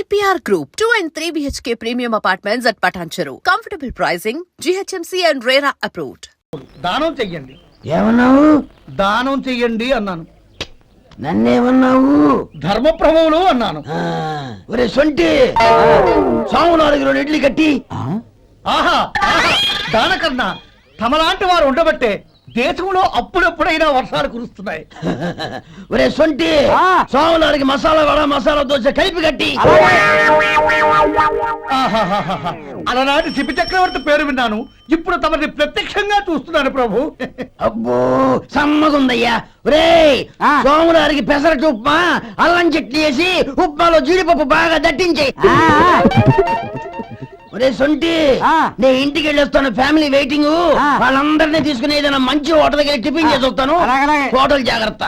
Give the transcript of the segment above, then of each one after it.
EPR Group, 2 and 3 BHK premium apartments at Patancheru. Comfortable pricing, GHMC and RERA approved. దానం చెయ్యండి. ఏమన్నావు? దానం చెయ్యండి అన్నాను. నన్నేమన్నావు? ధర్మప్రభువులు అన్నాను. ఒరే సొంటి, సాము 4 ఇడ్లీ కట్టి. ఆహా దానకన్నా తమలాంటి వారు ఉండబట్టే దేశంలో అప్పుడెప్పుడైనా వర్షాలు కురుస్తున్నాయి. ఒరే సొంటి, సాము 4 మసాలా వడ మసాలా దోశ కలిపి కట్టి. అలనాటి శిపి చక్రవర్తి పేరు విన్నాను, ఇప్పుడు తమని ప్రత్యక్షంగా చూస్తున్నాను ప్రభు. అబ్బో సమ్మగుందయ్యా. ఒరే సోము 4 పెసరట్టు ఉప్మా అల్లం చట్నీ వేసి ఉప్మాలో జీడిపప్పు బాగా దట్టించే. ఒరే సొంటి, నే ఇంటికి వెళ్ళొస్తాను, ఫ్యామిలీ వెయిటింగ్. వాళ్ళందరినీ తీసుకుని ఏదైనా మంచి హోటల్ దగ్గర టిఫిన్ చేసి వస్తాను. హోటల్ జాగ్రత్త.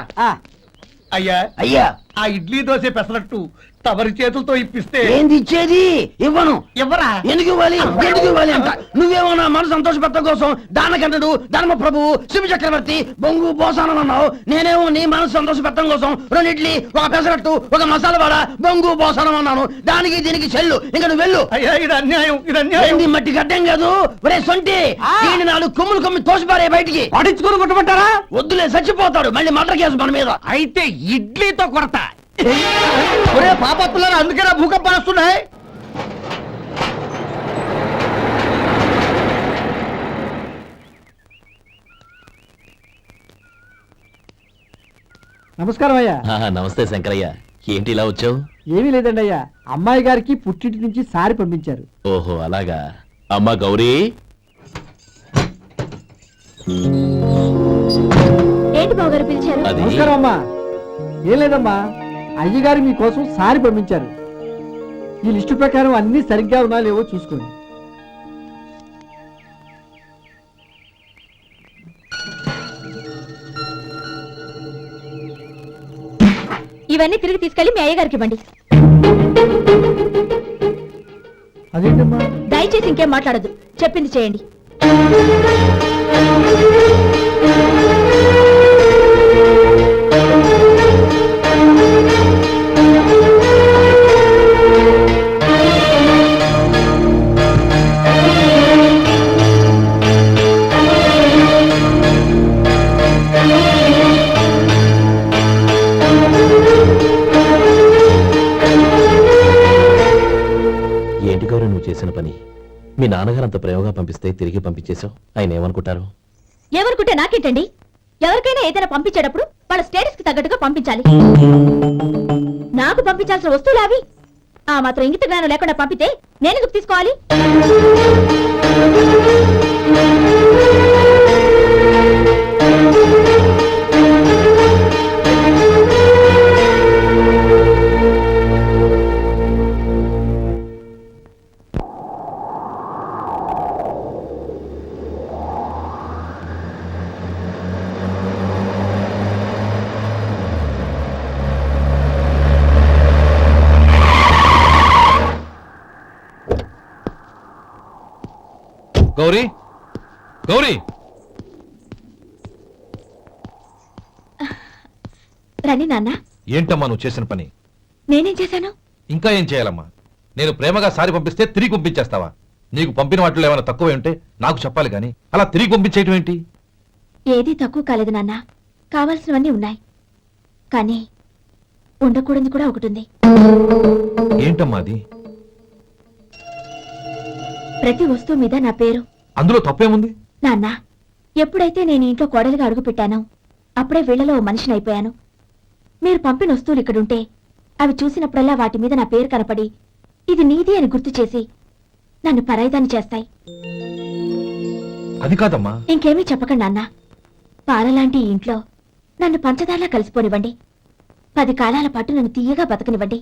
అయ్యా అయ్యా, ఆ ఇడ్లీ దోశ పెసరట్టు తమరి చేతులతో ఇప్పిస్తే. ఏంది ఇచ్చేది? ఇవ్వను. ఎవరా? ఎందుకు ఇవ్వాలి? ఎందుకు ఇవ్వాలి అంట? నువ్వేమో నా మనసు సంతోషపెట్టడం కోసం దానకంటుడు ధర్మ ప్రభువు శివ చక్రవర్తి బొంగు బోసానం అన్నావు. నేనేమో నీ మనసు సంతోషపెట్టడం కోసం 2 ఇడ్లీ 1 పెసరట్టు 1 మసాలా వడ బొంగు బోసానం అన్నాను. దానికి దీనికి చెల్లు. ఇంకా నువ్వు వెళ్ళు. అయ్యా ఇది అన్యాయం, ఇది అన్యాయం. ఏంది మట్టి గడ్డం కాదు. ఒరే సొంటి, దీన్ని 4 కొమ్ములు కొమ్మి తోసిపారే బయటికి. పడించుకుని కొట్టమంటారా? వద్దులే, చచ్చిపోతాడు. మళ్ళీ మర్డర్ కేసు మన మీద. అయితే ఇడ్లీతో కొడతా. ఒరే పాపత్తులారా, అందుకేనా భూకంపాలు వస్తున్నాయి? నమస్కారం అయ్యా. నమస్తే శంకరయ్య, ఏంటి ఇలా వచ్చావు? ఏమీ లేదండి అయ్యా, అమ్మాయి గారికి పుట్టింటి నుంచి సారి పంపించారు. ఓహో అలాగా. అమ్మా గౌరీ, ఏంటి బావగారు పిలిచారు? అది నమస్కారం అమ్మా. ఏం లేదమ్మా, అయ్యగారు మీకోసం సారి పంపించారు. ఈ లిస్టు ప్రకారం అన్ని సరిగ్గా ఉన్నా లేవో చూసుకోండి. ఇవన్నీ తిరిగి తీసుకెళ్లి మీ అయ్యగారికి ఇవ్వండి. అదేంటమ్మా? దయచేసి ఇంకేం మాట్లాడదు, చెప్పింది చేయండి. ఏంటి గౌరీ నువ్వు చేసిన పని? మీ నాన్నగారు అంత ప్రేమగా పంపిస్తే తిరిగి పంపించేశావు. ఆయన ఏమనుకుంటారు? ఎవరుకుంటే నాకేంటండి? ఎవరికైనా ఏదైనా పంపించేటప్పుడు వాళ్ళ స్టేటస్ కి తగ్గట్టుగా పంపించాలి. నాకు పంపించాల్సిన వస్తువులు అవి. ఆ మాత్రం ఇంగిత జ్ఞానం లేకుండా పంపితే నేనెందుకు తీసుకోవాలి? గౌరీ, గౌరీ, రండి నాన్న. ఏంటమ్మా నువ్వు చేసిన పని? నేనేం చేశాను? ఇంకా ఏం చేయాలమ్మా? నేను ప్రేమగా సారి పంపిస్తే తిరిగి పంపించేస్తావా? నీకు పంపిన వాటిలో ఏమైనా తక్కువ ఉంటే నాకు చెప్పాలి గాని అలా తిరిగి పంపించేయటం ఏంటి? ఏదీ తక్కువ కాలేదు నాన్న, కావాల్సినవన్నీ ఉన్నాయి. కానీ ఉండకూడదు కూడా ఒకటి ఉంది. ఏంటమ్మా అది? ప్రతి వస్తువు మీద నా పేరు. అందులో తప్పేముంది? నాన్న, ఎప్పుడైతే నేను ఇంట్లో కోడలిగా అడుగు పెట్టానో అప్పుడే వీళ్లలో ఓ మనిషిని అయిపోయాను. మీరు పంపిన వస్తువులు ఇక్కడుంటే అవి చూసినప్పుడల్లా వాటి మీద నా పేరు కనపడి ఇది నీది అని గుర్తు చేసి నన్ను పరాయిదాన్ని చేస్తాయి. అది కాదమ్మా. ఇంకేమీ చెప్పకండి నాన్న. పాలలాంటి ఈ ఇంట్లో నన్ను పంచదారలా కలిసిపోనివ్వండి. 10 కాలాల పాటు నన్ను తీయగా బతకనివ్వండి.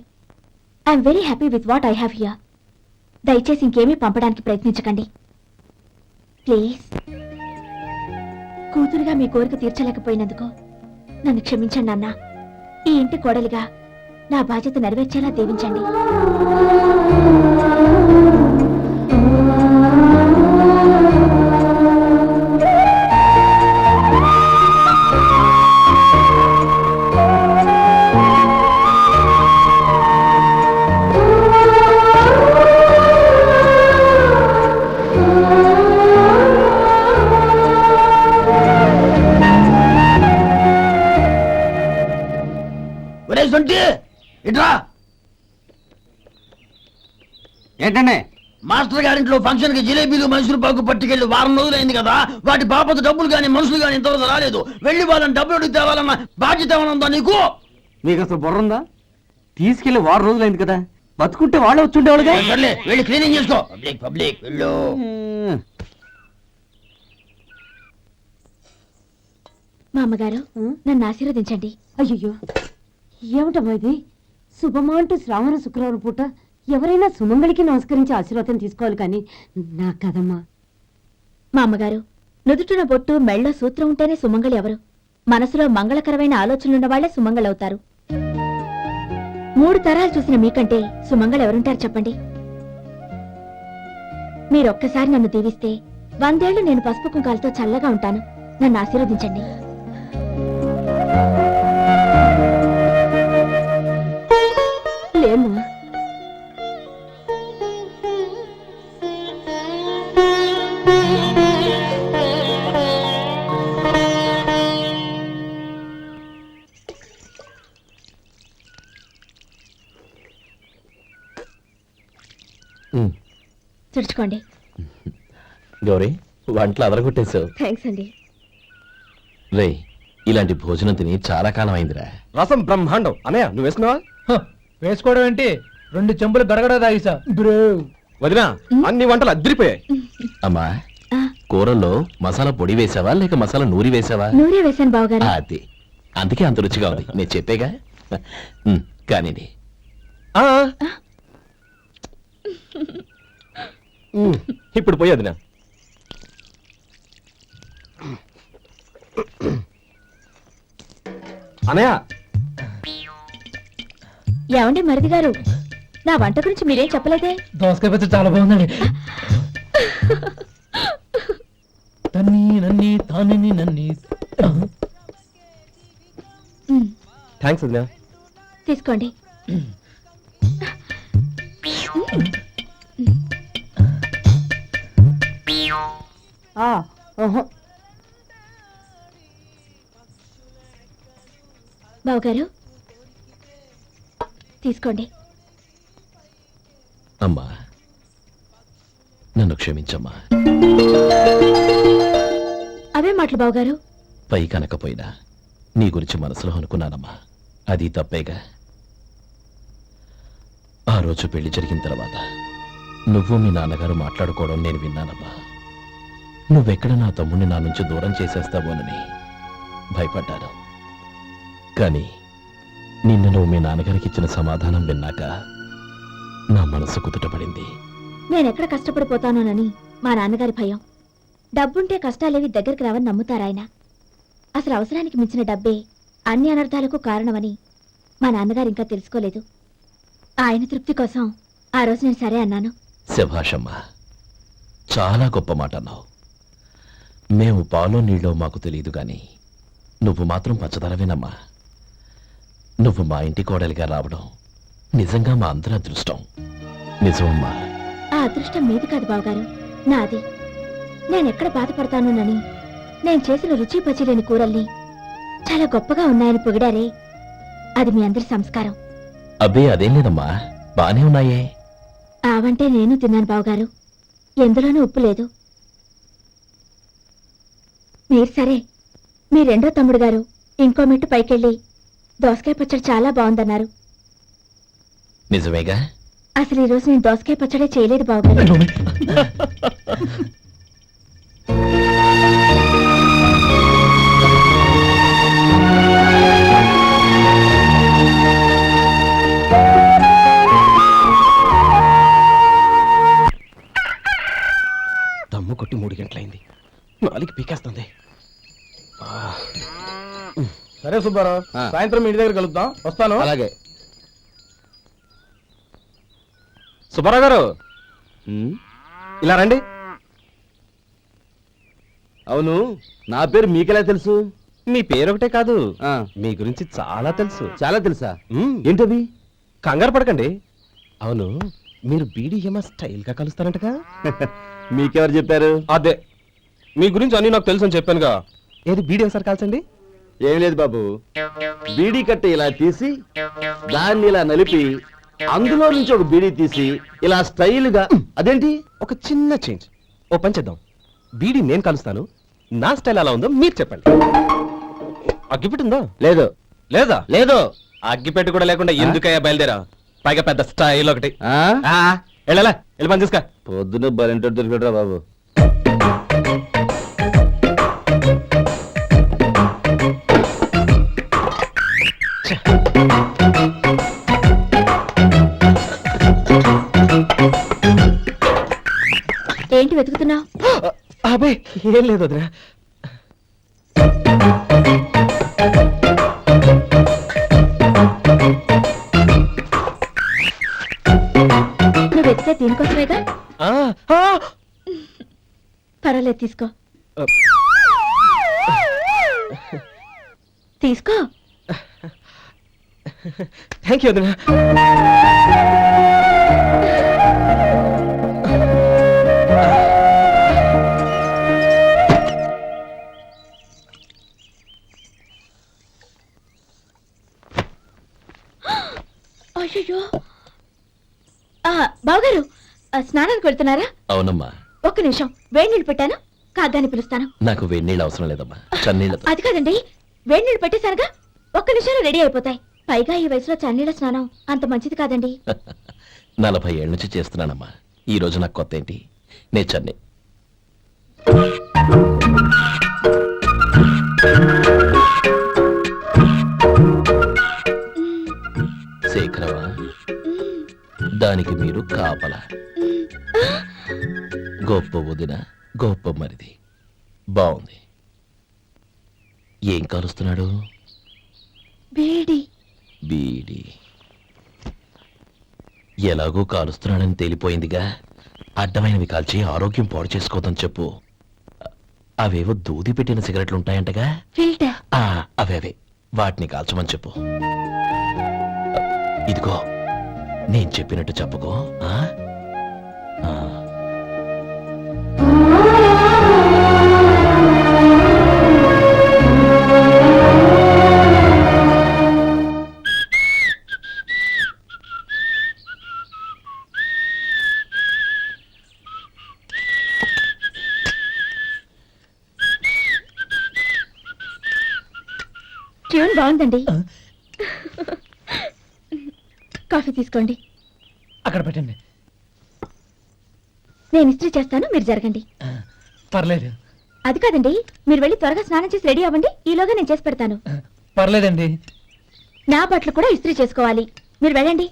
I'm very happy with what I have here. దయచేసి ఇంకేమీ పంపడానికి ప్రయత్నించకండి ప్లీజ్. కూతురుగా మీ కోరిక తీర్చలేకపోయినందుకు నన్ను క్షమించండి నాన్న. ఈ ఇంటి కోడలిగా నా బాధ్యత నెరవేర్చేలా దీవించండి. ఏంటంటే మాస్టర్ గారింట్లో ఫంక్షన్ కి జిలేబీలు మైసూరు పాకు పట్టుకెళ్ళి వారం రోజులైంది కదా, వాటి బాపత డబ్బులు కానీ మనుషులు కానీ ఇంతవరకు రాలేదు. వెళ్ళి వాళ్ళని డబ్బులు అడిగి తేవాలన్న బాధ్యత ఏమైనా ఉందా నీకు? నీకు అసలు బుర్ర ఉందా? తీసుకెళ్లి 6 రోజులైంది కదా, బతుకుంటే వాళ్ళే వచ్చుండేవాళ్ళుగా. సర్లే, వెళ్ళి క్లీనింగ్ చేసుకో. పబ్లిక్ పబ్లిక్ వెళ్ళు. మా అమ్మగారు నన్ను ఆశీర్వదించండి. అయ్యో ఏమిటమ్మా ఇది? శుభమా అంటూ శ్రావణ శుక్రవారం పూట ఎవరైనా సుమంగళికి నమస్కరించి ఆశీర్వాదం తీసుకోవాలి కానీ నా కదమ్మా. మా అమ్మగారు నుదుటిన బొట్టు మెళ్ళో సూత్రం ఉంటేనే సుమంగళి ఎవరు? మనసులో మంగళకరమైన ఆలోచనలున్న వాళ్లే సుమంగళవుతారు. 3 తరాలు చూసిన మీకంటే సుమంగళ ఎవరుంటారు చెప్పండి? మీరొక్కసారి నన్ను దీవిస్తే 100 ఏళ్లు నేను పసుపు కుంకాలతో చల్లగా ఉంటాను. నన్ను ఆశీర్వదించండి. లేమ్మా, తుడుచుకోండి. గౌరీ, వంటలు అదరగొట్టేశావు. థ్యాంక్స్ అండి. రే, ఇలాంటి భోజనం తిని చాలా కాలం అయిందిరా. రసం బ్రహ్మాండం. అనయ్య నువ్వు వేసుకున్నావా? వేసుకోవడం ఏంటి, 2 చెంబులు గడగడ తాగిసా బ్రో. వదినా, అన్ని వంటలు అద్దరిపోయాయి. అమ్మా, ఆ, కూరల్లో మసాలా పొడి వేసావా లేక మసాలా నూరి వేసావా? నూరే వేశాను బావగారు. అది అందుకే అంత రుచిగా ఉంది. నేను చెప్పేగా. కానివ్వండి. ఇప్పుడు పోయి వదినా. అనయ్య, ఏమండి మరిది గారు, నా వంట గురించి మీరేం చెప్పలేదే? దోసకాయ పచ్చడి చాలా బాగుందండి. తన్ని నన్ని తాని నన్ని. థ్యాంక్స్ వదినా. తీసుకోండి. బావగారు తీసుకోండి. అమ్మా, నన్ను క్షమించమ్మా. అవే మాటలు బావగారు. పై కనకపోయినా నీ గురించి మనసులో అనుకున్నానమ్మా. అది తప్పేగా. ఆ రోజు పెళ్లి జరిగిన తర్వాత నువ్వు మీ నాన్నగారు మాట్లాడుకోవడం నేను విన్నానమ్మా. నువ్వెక్కడ నా తమ్ముడిని నా నుంచి దూరం చేసేస్తావోనని భయపడ్డాను. కానీ నిన్న నువ్వు మీ నాన్నగారికి ఇచ్చిన సమాధానం విన్నాక నా మనసు కుదుటపడింది. నేనెక్కడ కష్టపడిపోతానోనని మా నాన్నగారి భయం. డబ్బుంటే కష్టాలేవి దగ్గరికి రావని నమ్ముతారాయన. అసలు అవసరానికి మించిన డబ్బే అన్ని అనర్థాలకు కారణమని మా నాన్నగారు ఇంకా తెలుసుకోలేదు. ఆయన తృప్తి కోసం ఆ రోజు నేను సరే అన్నాను. శభాషమ్మా, చాలా గొప్ప మాట అన్నావు. మేము పాలో నీళ్ళో మాకు తెలియదు గాని నువ్వు మాత్రం పచ్చదనవేనమ్మా. నువ్వు మా ఇంటి కోడలిగా రావడం నిజంగా మా అందరి అదృష్టం. నిజమమ్మా. ఆ అదృష్టం మీది కాదు బావగారు, నాది. నేనెక్కడ బాధపడతానోనని నేను చేసిన రుచి పచిలేని కూరల్ని చాలా గొప్పగా ఉన్నాయని పొగిడారే, అది మీ అందరి సంస్కారం. అబ్బే అదేం లేదమ్మా, బానే ఉన్నాయే. ఆవంటే నేను తిన్నాను బావగారు, ఎందులోనూ ఉప్పు లేదు. మీరు సరే, మీ రెండో తమ్ముడు గారు ఇంకో మెట్టు పైకెళ్ళి దోసకాయ పచ్చడి చాలా బాగుందన్నారు. నిజమేగా? అసలు ఈ రోజు నేను దోసకాయ పచ్చడే చేయలేదు బావగారు. దమ్ము కొట్టి 3 గంటలైంది. 4కి పీకేస్తుంది. సరే సుబ్బారావు, సాయంత్రం ఇంటి దగ్గర కలుద్దాం. వస్తాను. అలాగే. సుబ్బారావు గారు, ఇలా రండి. అవును, నా పేరు మీకెలా తెలుసు? మీ పేరు ఒకటే కాదు, మీ గురించి చాలా తెలుసు. చాలా తెలుసా? ఏంటది? కంగారు పడకండి. అవును, మీరు బీడీఎంఆ స్టైల్ గా కలుస్తారంటగా? మీకెవరు చెప్పారు? అదే, మీ గురించి అన్ని నాకు తెలుసు అని చెప్పానుగా. ఏది బీడీ ఒకసారి కాల్చండి. ఏం లేదు బాబు, బీడీ కట్ట ఇలా తీసి దాన్ని ఇలా నలిపి అందులో నుంచి ఒక బీడీ తీసి ఇలా స్టైల్ గా అదేంటి ఒక చిన్న చేంజ్. ఓ పని చేద్దాం, బీడీ నేను కలుస్తాను, నా స్టైల్ ఎలా ఉందో మీరు చెప్పండి. అగ్గిపెట్టిందా? లేదు. లేదా? లేదు. అగ్గిపెట్టు కూడా లేకుండా ఎందుకయ్యా బయలుదేరా? పైగా పెద్ద స్టైల్ ఒకటి. వెళ్ళాలా, వెళ్ళి పని తీసుకా. పొద్దున బలింటో దొరికడరా బాబు. ఏంటి వెతుకుతున్నావు? అబే ఏం లేదు వదినా. నువ్వు వెతికే దీనికోసమేగా. ఆ, ఆ. పర్వాలేదు, తీసుకో తీసుకో. థ్యాంక్ యూ వదినా. అయ్యో, బావగారు స్నానానికి వెళ్తున్నారా? అవునమ్మా. ఒక్క నిమిషం, వేడి నీళ్ళు పెట్టాను, కాగ్గాని పిలుస్తాను. నాకు వేడినీళ్ళు అవసరం లేదమ్మా, చన్నీళ్ళతో. అది కాదండి, వేడి నీళ్ళు పెట్టేశానుగా, ఒక్క నిమిషంలో రెడీ అయిపోతాయి. పైగా ఈ వయసులో చన్నీళ్ళ స్నానం అంత మంచిది కాదండి. 40 ఏళ్ళ నుంచి చేస్తున్నానమ్మా. ఈ రోజు నాకు కొత్త ఏంటి? నే చన్నీ. శేఖరవా, దానికి మీరు కాపల. గొప్ప వదిన, గొప్ప మరిది. బాగుంది. ఏం కాలుస్తున్నాడు? వేడి. బీడి. ఎలాగో కాలుస్తున్నాడని తేలిపోయిందిగా, అడ్డమైనవి కాల్చి ఆరోగ్యం పాడు చేసుకోదని చెప్పు. అవేవో దూది పెట్టిన సిగరెట్లు ఉంటాయంటగా, ఫిల్టర్. అవే వాటిని కాల్చమని చెప్పు. ఇదిగో నేను చెప్పినట్టు చెప్పుకో. ట్యూన్ బాగుందండి. కాఫీ తీసుకోండి. అక్కడ పెట్టండి. నేను ఇస్త్రీ చేస్తాను, మీరు జరగండి. పర్లేదు. అది కాదండి, మీరు వెళ్ళి త్వరగా స్నానం చేసి రెడీ అవ్వండి, ఈలోగా నేను చేసి పెడతాను. పర్లేదండి. నా బట్టలు కూడా ఇస్త్రీ చేసుకోవాలి, మీరు వెళ్ళండి.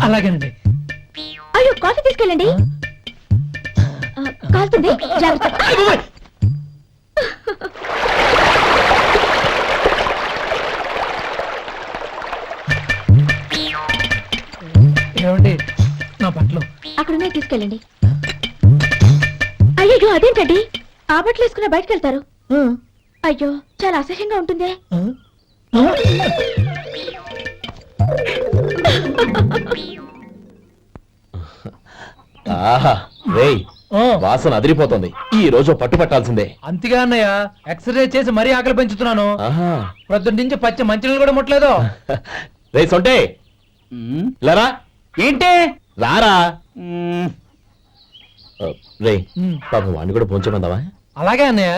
అలాగేనండి. అయ్యో, కాఫీ తీసుకెళ్ళండి. కాలుతుంది, జాగ్రత్త. ఏమండి, నా బట్టలు అక్కడున్నాయి, తీసుకెళ్ళండి. అయ్యో, అదేంటండి, ఆ బట్టలు వేసుకున్న బయటకు వెళ్తారు? అయ్యో, చాలా అసహ్యంగా ఉంటుందే. రేయ్, వాసన అదిరిపోతుంది. ఈ రోజు పట్టు పట్టాల్సిందే. అంతగా అన్నయ్య, ఎక్సర్సైజ్ చేసి మరీ ఆకలి పెంచుతున్నాను. ప్రొద్దున నుంచి పచ్చి మంచినీళ్ళు కూడా ముట్టలేదు. రే సొంటే, లరా. ఏంటి? రారా. రే, పాపం వాడిని కూడా పోంచమందావా? అలాగే అన్నయ్య.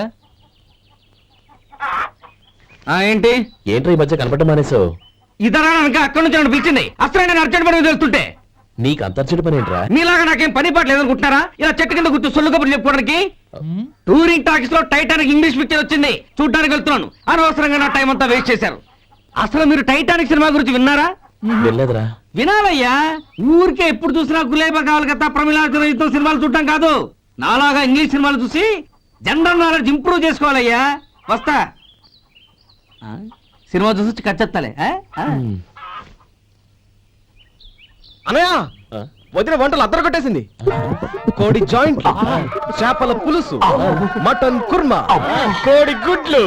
ఏంటి? ఏంట్రా ఈ మధ్య కనపడటం మానేసావు? ఇతరా అక్కడి నుంచి నన్ను పిలిచింది. అసలు నేను అర్జెంట్ పని వెళ్తుంటే నీకు అంతర్చడి పని ఏంట్రా? మీలాగా నాకేం పని పాట లేదనుకుంటున్నారా? ఇలా చెట్టు కింద కూర్చో సొల్లు కబుర్లు చెప్పుకోవడానికి. టూరింగ్ టాకీస్ లో టైటానిక్ ఇంగ్లీష్ పిక్చర్ వచ్చింది, చూడడానికి వెళ్తున్నాను. అనవసరంగా నా టైం అంతా వేస్ట్ చేశారు. అసలు మీరు టైటానిక్ సినిమా గురించి విన్నారా? వెళ్ళలేదురా. వినాలయ్యా, ఊరికే ఎప్పుడు చూసినా గులేబా కావాలి కదా, ప్రమిళాయుతం సినిమాలు చూడటం కాదు. నాలాగా ఇంగ్లీష్ సినిమాలు చూసి జనరల్ నాలెడ్జ్ ఇంప్రూవ్ చేసుకోవాలయ్యా. వస్తా. సినిమా చూసి కచ్చెత్తాలే. అనయ్య, వదిన వంటలు అద్దరు కొట్టేసింది. కోడి జాయింట్, చేపల పులుసు, మటన్ కుర్మా, కోడి గుడ్లు,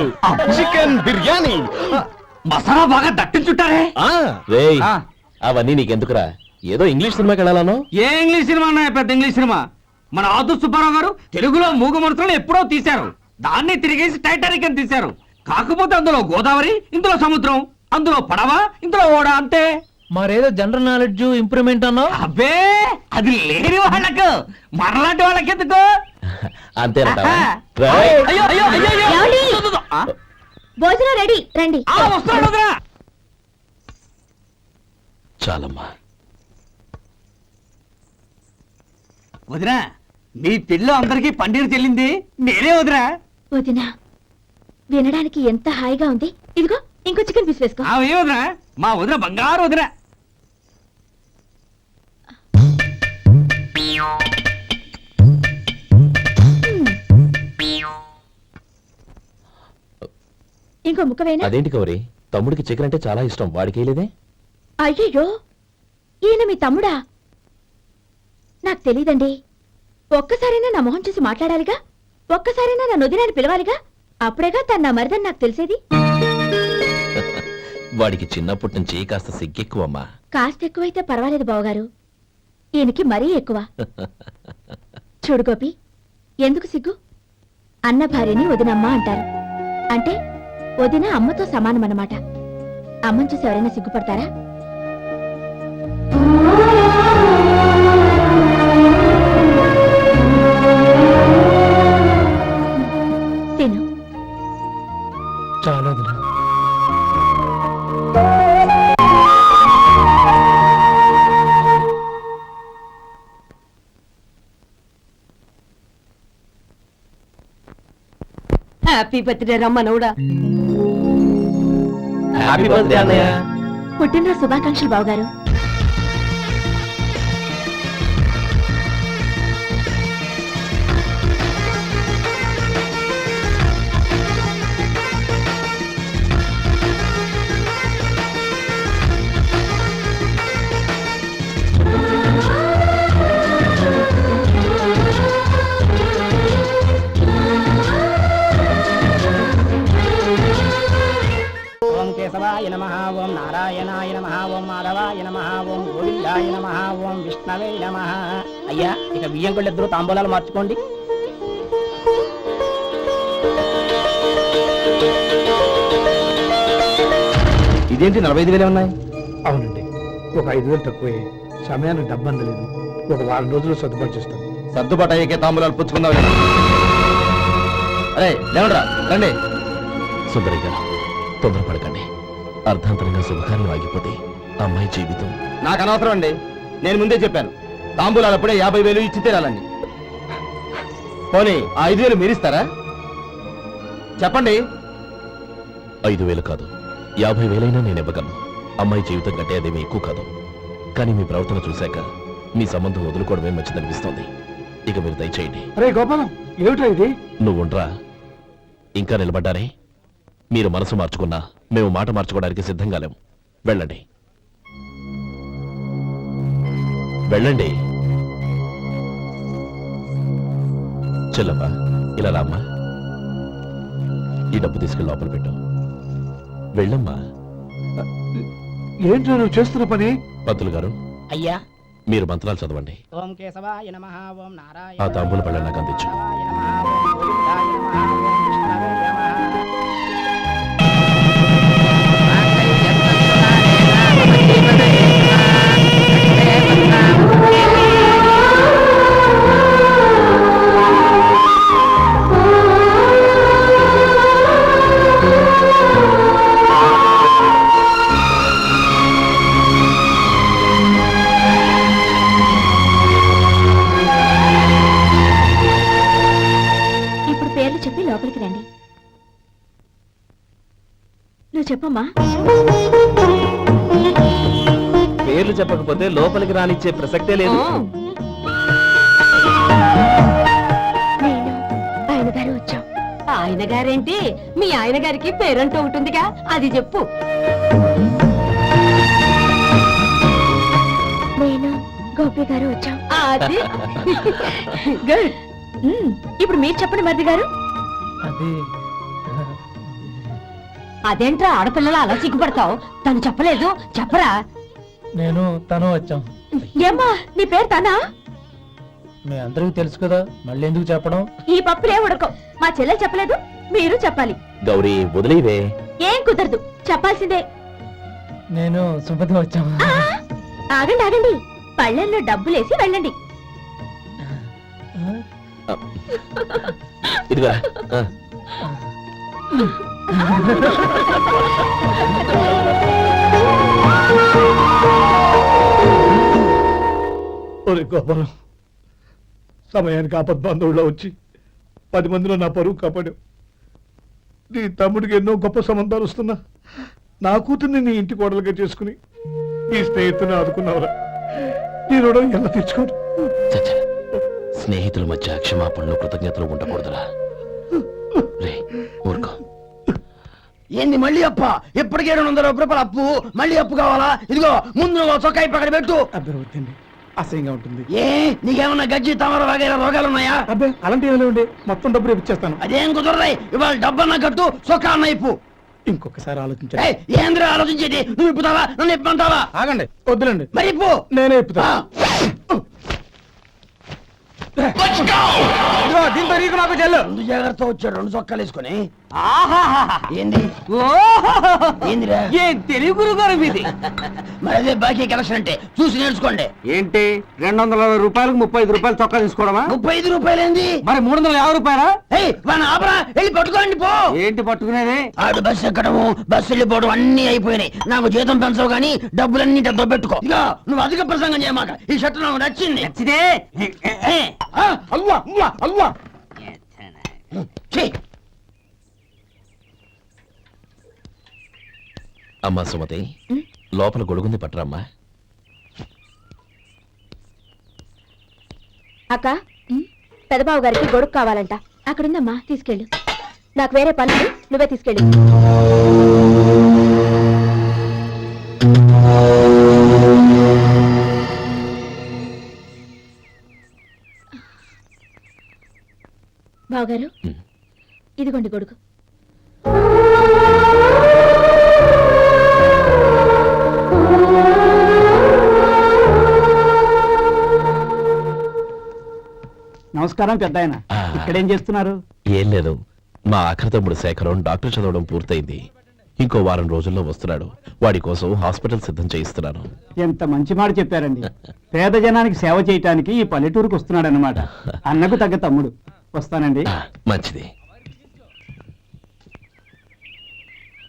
చికెన్ బిర్యానీ, మసాలా బాగా దట్టించుంటారే. రేయ్, అవన్నీ నీకెందుకురా? ఏదో ఇంగ్లీష్ సినిమాకి వెళ్ళాలను. ఏ ఇంగ్లీష్ సినిమా అన్నాయా? పెద్ద ఇంగ్లీష్ సినిమా. మన ఆదు సుబ్బారావు గారు తెలుగులో మూగమరుతులను ఎప్పుడో తీశారు. దాన్ని తిరిగేసి టైటానిక్ అని తీశారు. కాకపోతే అందులో గోదావరి, ఇందులో సముద్రం, అందులో పడవ, ఇందులో ఓడ, అంతే. మరేదో జనరల్ నాలెడ్జ్ ఇంప్రూవ్మెంట్ అన్నావు. అబ్బే అది లేని వాళ్ళకు మరలాంటి వాళ్ళకి ఎందుకు? అంతేనంటావా? అయ్యో అయ్యో అయ్యో అయ్యో. ఏమండి? ఆ, భోజనం రెడీ రండి. ఆ, వస్తున్నాడు వదినా. చాలమ్మా. వదినా మీ పిల్ల అందరికీ పన్నీరు చెల్లింది నేనే వదినా. వదినా వినడానికి ఎంత హాయిగా ఉంది. ఇదిగో ఇంకో చికెన్ పీస్ వేసుకో. ఏ వదినా మా వదిన బంగారు వదినా. ఇంకో ముక్క వేనా? అదేంటి గౌరీ, తమ్ముడికి చికెన్ అంటే చాలా ఇష్టం, వాడికి లేదే? అయ్యయ్యో ఈయన మీ తమ్ముడా? నాకు తెలీదండి. ఒక్కసారైనా నా మొహం చూసి మాట్లాడాలిగా, ఒక్కసారైనా నా నొదినాన్ని పిలవాలిగా, అప్పుడేగా తన నా మరిదని నాకు తెలిసేది. వాడికి చిన్నప్పటి నుంచి కాస్త సిగ్గెక్కువమ్మా. కాస్త ఎక్కువైతే పర్వాలేదు బావగారు, ఈయనకి మరీ ఎక్కువ. చూడు గోపి, ఎందుకు సిగ్గు? అన్న భార్యని వదినమ్మ అంటారు. అంటే వదిన అమ్మతో సమానమన్నమాట. అమ్మని చూసి ఎవరైనా సిగ్గుపడతారా? తిను. చాలా హ్యాపీ బర్త్డే రమ్మనవుడా. హ్యాపీ బర్త్డే అన్నయ్య. పుట్టినరోజు శుభాకాంక్షలు బావగారు. ఓం కేశవాయ నమః, ఓం నారాయణాయ నమః, ఓం మాధవాయ నమః, ఓం గోవిందాయ నమః, ఓం విష్ణవే నమః. అయ్యా ఇక బియ్యం కొళ్ళు ఇద్దరు తాంబూలాలు మార్చుకోండి. ఇదేంటి 45,000 ఉన్నాయి? అవునండి, ఒక 5,000 తక్కువే. సమయానికి డబ్బు అందలేదు. ఒక వారం రోజులు సర్దుబాటు చేస్తాం. సర్దుబాటు అయ్యాకే తాంబూలాలు పుచ్చుకుందాం. అరే లేవండ్రా రండి. సుందరి గారు, తొందరపడకండి. అర్ధాంతరంగా శుభకార్యం ఆగిపోతే అమ్మాయి జీవితం. నాకు అనవసరం అండి, నేను ముందే చెప్పాను. తాంబూలాలు అప్పుడే 50,000 ఇచ్చి తీరాలండి. పోనీ ఆ 5,000 మీరిస్తారా? చెప్పండి. 5,000 కాదు, 50,000 నేను ఇవ్వగలను. అమ్మాయి జీవితం కంటే అదేమీ ఎక్కువ కాదు. కానీ మీ ప్రవర్తన చూశాక మీ సంబంధం వదులుకోవడమే మంచిదనిపిస్తోంది. ఇక మీరు దయచేయండి. అరే గోపాలం, ఏమిటా ఇది? నువ్వుండ్రా. ఇంకా నిలబడ్డారే? మీరు మనసు మార్చుకున్నా మేము మాట మార్చుకోవడానికి సిద్ధంగా లేము. వెళ్ళండి, వెళ్ళండి. చెల్లమ్మా, ఇలా రామ్మా. ఈ డబ్బు తీసుకెళ్ళి లోపల పెట్టు. వెళ్ళమ్మా. ఏంటో నువ్వు చేస్తున్న పని? పంతులు గారు, అయ్యా మీరు మంత్రాలు చదవండి. ఓం కేశవాయ నమః, ఓం నారాయణ ఆ తాంబూల పళ్ళ నాకు అందించు. ఇప్పుడు పేర్లు చెప్పి లోపలికి రండి. నువ్వు చెప్పమ్మా. పేర్లు చెప్పకపోతే లోపలికి రానిచ్చే ప్రసక్తే లేదు. నేను ఆయన గారు వచ్చాం. ఆయన గారేంటి, మీ ఆయన గారికి పేరంటూ ఉంటుందిగా, అది చెప్పు. నేను గోపి గారు వచ్చాం. అది గుడ్. ఇప్పుడు మీరు చెప్పండి మరిది గారు. అది అదేంట్రా ఆడపిల్లలు అలా సిగ్గుపడతావు? తను చెప్పలేదు, చెప్పరా. నేను తను వచ్చాం. ఏమ్మా నీ పేరు తనా? మీ అందరికీ తెలుసు కదా, మళ్ళీ ఎందుకు చెప్పడం? ఈ పప్పులే ఉడకం. మా చెల్లెలు చెప్పలేదు, మీరు చెప్పాలి. గౌరీ, వదిలేవే. ఏం కుదరదు, చెప్పాల్సిందే. నేను సుమతి వచ్చాము. ఆ, ఆగండి ఆగండి, పళ్ళెల్లో డబ్బులేసి వెళ్ళండి. ఇదిగా ఒరే గోపాలం, సమయానికి ఆపద్బంధువుల్లో వచ్చి 10 మందిలో నా పరువు కాపాడావు. నీ తమ్ముడికి ఎన్నో గొప్ప సంబంధాలు వస్తున్నా నా కూతుర్ని నీ ఇంటి కోడలుగా చేసుకుని నీ స్నేహితుని ఆదుకున్నావురా. నీ రుణం ఎలా తీర్చుకోరు? చచ్చ, స్నేహితుల మధ్య క్షమాపణలు కృతజ్ఞతలు ఉండకూడదురా. రే ఊరుకో. ఏంది మళ్ళీ అప్ప? ఇప్పటికే 200 రూపాయలు అప్పు, మళ్ళీ అప్పు కావాలా? ఇదిగో ముందు నువ్వు చొక్కాయి పక్కన పెట్టు. అర్థమవుతుంది, అసహ్యంగా ఉంటుంది. ఏ నీకేమన్నా గజ్జి తమర వగైరా రోగాలున్నాయా? అబ్బే అలాంటి ఏమైనా ఉండే, మొత్తం డబ్బు రేపు ఇచ్చేస్తాను. అదేం కుదరదాయి. ఇవాళ డబ్బన్నా కట్టు, చొక్కా అన్న ఇప్పు. ఇంకొకసారి ఆలోచించండి. ఏయ్, ఏంద్రా ఆలోచించేది? నువ్వు ఇప్పుతావా, నన్ను ఇప్పమంటావా? ఆగండి, వద్దులండి, మరి ఇప్పు. నేనే ఇప్పుతా. దీంతో నీకు నాకు చెల్లు. ముందు జాగ్రత్త వచ్చాడు, 2 చొక్కాలు వేసుకొని. ఏంది ఏందిరా? ఏ తెలుగు గురుగారు మీది? మరి అదే బాకీ కలెక్షన్ అంటే చూసి నేర్చుకోండి. ఏంటి 220 రూపాయలకు 35 రూపాయలు చొక్కా తీసుకోవడమా? 35 రూపాయలు ఏంది? మరి 350 రూపాయలా? వాడిని ఆపరా, వెళ్ళి పట్టుకోండి పో. ఏంటి పట్టుకునేది? ఆడు బస్సు ఎక్కడము, బస్సు వెళ్ళిపోవడం అన్ని అయిపోయినాయి. నాకు జీతం పెంచవు గానీ డబ్బులన్నీ డబ్బు పెట్టుకో. ఇక నువ్వు అధిక ప్రసంగం చేయమాక. ఈ షర్ట్ నాకు నచ్చింది. నచ్చితే అల్వా అల్వా అల్వా. ఛీ, అమ్మా సుమతి, లోపల గొడుగుంది పట్టరమ్మా. అక్క, పెదబాబు గారికి గొడుగు కావాలంట. అక్కడుందమ్మా, తీసుకెళ్ళు. నాకు వేరే పనులు, నువ్వే తీసుకెళ్ళు. బావగారు, ఇదిగోండి గొడుగు. నమస్కారం పెద్దాయన. ఇక్కడేం చేస్తున్నారు? ఏం లేదు, మా ఆఖరి తమ్ముడు శేఖరం డాక్టర్ చదవడం పూర్తయింది. ఇంకో వారం రోజుల్లో వస్తున్నాడు. వాడి కోసం హాస్పిటల్ సిద్ధం చేయిస్తున్నాను. ఎంత మంచి మాట చెప్పారండి. పేద జనానికి సేవ చేయటానికి ఈ పల్లెటూరుకు వస్తున్నాడు అన్నమాట. అన్నకు తగ్గ తమ్ముడు. వస్తానండి. మంచిది.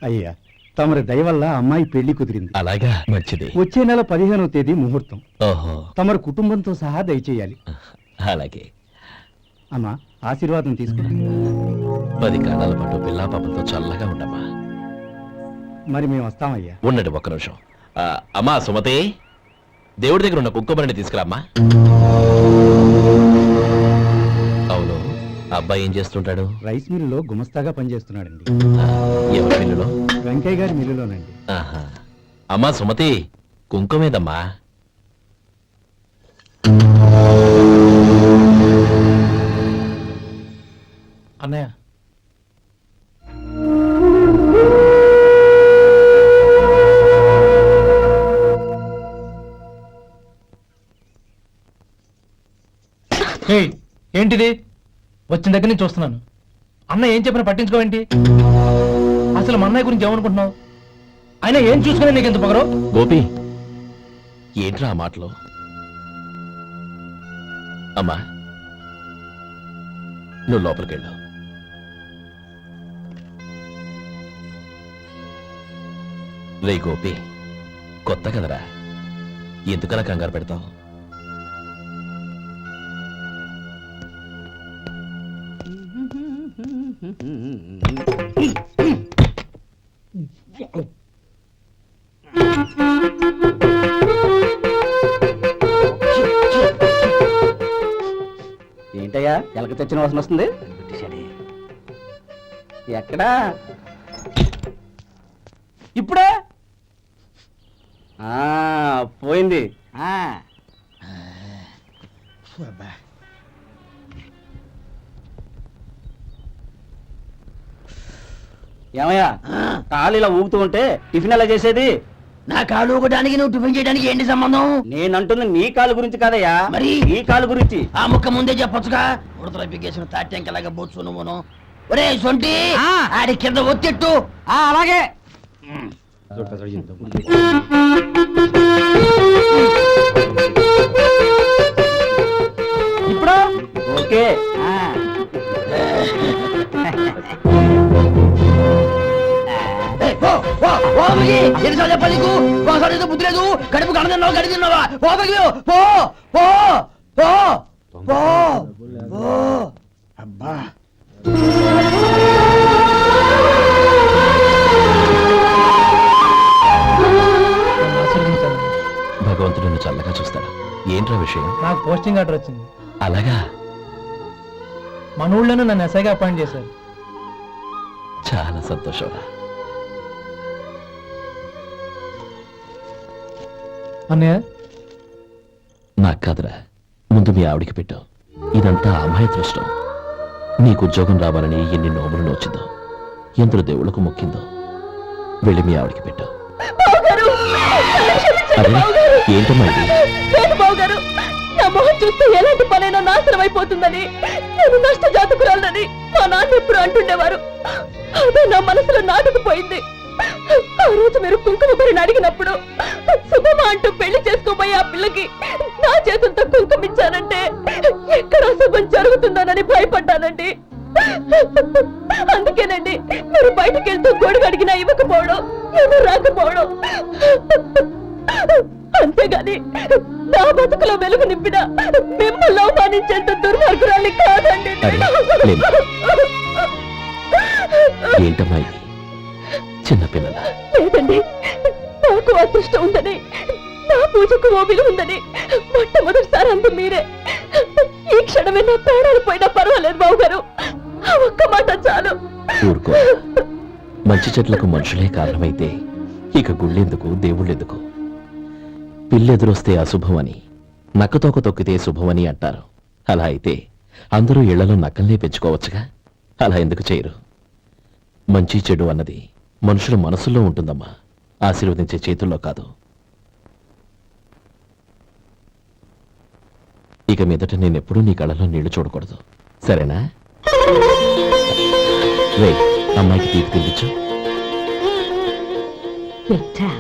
అయ్యా, తమరి దయ వల్ల అమ్మాయి పెళ్లి కుదిరింది. అలాగా, మంచిది. వచ్చే నెల 15వ తేదీ ముహూర్తం. ఓహో, తమరి కుటుంబంతో సహా దయచేయాలి. అలాగే. అమ్మా, ఆశీర్వాదం తీసుకురా. 10 కాలాల పాటు పిల్లా పాపంతో చల్లగా ఉండమ్మా. మరి మేము వస్తామయ్యా. ఉండండి ఒక్క నిమిషం. అమ్మా సుమతి, దేవుడి దగ్గర ఉన్న కుక్కమరిని తీసుకురామ్మా. అవును, అబ్బాయి ఏం చేస్తుంటాడు? రైస్ మిల్లులో గుమస్తాగా పనిచేస్తున్నాడండి. ఎవరి మిల్లులో? వెంకయ్య గారి మిల్లులోనండి. ఆహా. అమ్మా సుమతి, కుంకుమేదమ్మా? అన్నయ్య, ఏంటిది? వచ్చిన దగ్గర నుంచి చూస్తున్నాను. అన్న ఏం చెప్పినా పట్టించుకోవేంటి? అసలు మా అన్నయ్య గురించి ఏమనుకుంటున్నావు? ఆయన ఏం చూసుకునే నీకు ఎంత పొగరు? గోపి, ఏంట్రా ఆ మాటలు? అమ్మా, నువ్వు లోపలికెళ్ళు. రే గోపి, కొత్త కదరా, ఎందుకలా కంగారు పెడతావు? ఏంటయ్యా, ఎలక తెచ్చిన వాసన వస్తుంది? ఎక్కడా? ఇప్పుడే పోయింది. ఏమయ్యా, కాలు ఇలా ఊగుతూ ఉంటే టిఫిన్ ఎలా చేసేది? నా కాలు ఊగడానికి నువ్వు టిఫిన్ చేయడానికి ఏంటి సంబంధం? నేనంటున్న నీ కాలు గురించి కాదయ్యా, మరి ఈ కాలు గురించి. ఆ ముక్క ముందే చెప్పొచ్చుగా. ఉడతల పిగ్గేసిన తాట్యంకలాగా బొచ్చు నువ్వును. ఒరే సొంటి, ఆడి కింద ఒత్తిట్టు. అలాగే. ఇప్పుడు ఓకే ఎన్నిసార్లు చెప్పాలి నీకు ఒకసారి ఏదో బుద్ధి లేదు కడుపు కడ తిన్నావు గడి తిన్నావా పోతకి పో పో పో పో పో అబ్బా భగవంతుడు నిన్ను చల్లగా చూస్తాడు. ఏంట్రా విషయం? నాకు పోస్టింగ్ ఆర్డర్ వచ్చింది. అలాగా? మన ఊళ్ళోనూ నన్ను ఎస్ఐగా అపాయింట్ చేశారు. చాలా సంతోషంరా. అన్నయ్య నాకు కాదురా, ముందు మీ ఆవిడికి పెట్టు. ఇదంతా అమ్మాయి దృష్టం. నీకు ఉద్యోగం రావాలని ఎన్ని నోములు నోచిందో, ఎందరు దేవుళ్ళకు మొక్కిందో. వెళ్ళి మీ ఆవిడికి పెట్టు. అరే ఏంటమ్మా ఇది? బావగారు, నా మొహం చూస్తే ఎలాంటి పనైనా నాశనం అయిపోతుందని, నేను నష్ట జాతకురాలని మా నాన్న ఎప్పుడు అంటుండేవారు. అదే నా మనసులో నాటుకుపోయింది. ఆ రోజు మీరు కుంకుమ భరిని అడిగినప్పుడు శుభమా అంటూ పెళ్లి చేసుకోబోయే ఆ పిల్లకి నా చేతులతో కుంకుమ ఇచ్చానంటే ఎక్కడ శుభం జరుగుతుందోనని భయపడ్డానండి. అందుకేనండి మీరు బయటకు వెళ్తూ గొడుగు అడిగినా ఇవ్వకపోవడం, ఏమో రాకపోవడం. అంతేగాని నా బతుకులో వెలుగు నింపిన మిమ్మల్ని అవమానించేంత దుర్మార్గురాలి కాదండి. ఏంటమ్మా ఇది? చిన్నపిల్లల లేదండి, నాకు అదృష్టం ఉందని, నా పూజకు ఓ విలువ ఉందని మొట్టమొదటిసారి అందు మీరే. ఈ క్షణమే నా ప్రాణాలు పోయినా పర్వాలేదు బావగారు, ఆ ఒక్క మాట చాలు. ఊరుకో. మంచి చెట్లకు మనుషులే కారణమైతే ఇక గుళ్ళెందుకు, దేవుళ్ళెందుకు? పిల్లెదురొస్తే అశుభమని, నక్కతోక తొక్కితే శుభమని అంటారు. అలా అయితే అందరూ ఇళ్లలో నక్కల్నే పెంచుకోవచ్చుగా. అలా ఎందుకు చేయరు? మంచి చెడు అన్నది మనుషుల మనసుల్లో ఉంటుందమ్మా, ఆశీర్వదించే చేతుల్లో కాదు. ఇక మీదట నేనెప్పుడూ నీ కళ్ళలో నీళ్లు చూడకూడదు, సరేనా? రే, అమ్మాయికి తీపి తినిపించు. పెట్టా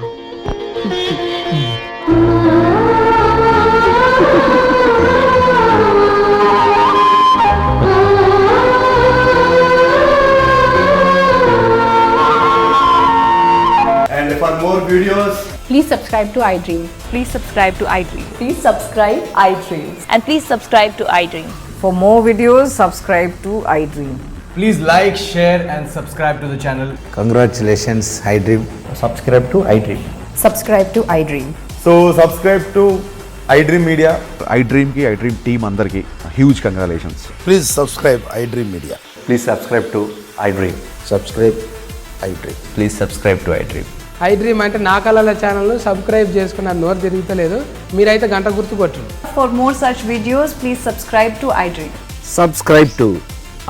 And for more videos, Please subscribe to iDream. Please subscribe to iDream. Please subscribe iDream. And please subscribe to iDream. For more videos, subscribe to iDream. please like, share and subscribe to the channel. Congratulations iDream. Subscribe to iDream. Subscribe to iDream. So subscribe to iDream Media. iDream ki iDream team andarki huge congratulations. Please subscribe iDream Media. Please subscribe to iDream. Subscribe iDream. Please subscribe to iDream. iDream అంటే నా కళల channel subscribe చేసుకున్న నోరు తిరుగుతలేదు. మీరైతే గంట గుర్తు కొట్టండి. For more such videos, please subscribe to iDream. Subscribe to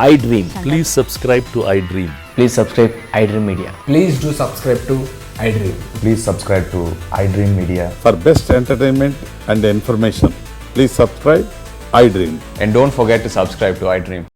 iDream. Please subscribe to iDream. Please subscribe iDream Media. Please do subscribe to iDream. Please subscribe to iDream Media. For best entertainment and information, please subscribe iDream. And don't forget to subscribe to iDream.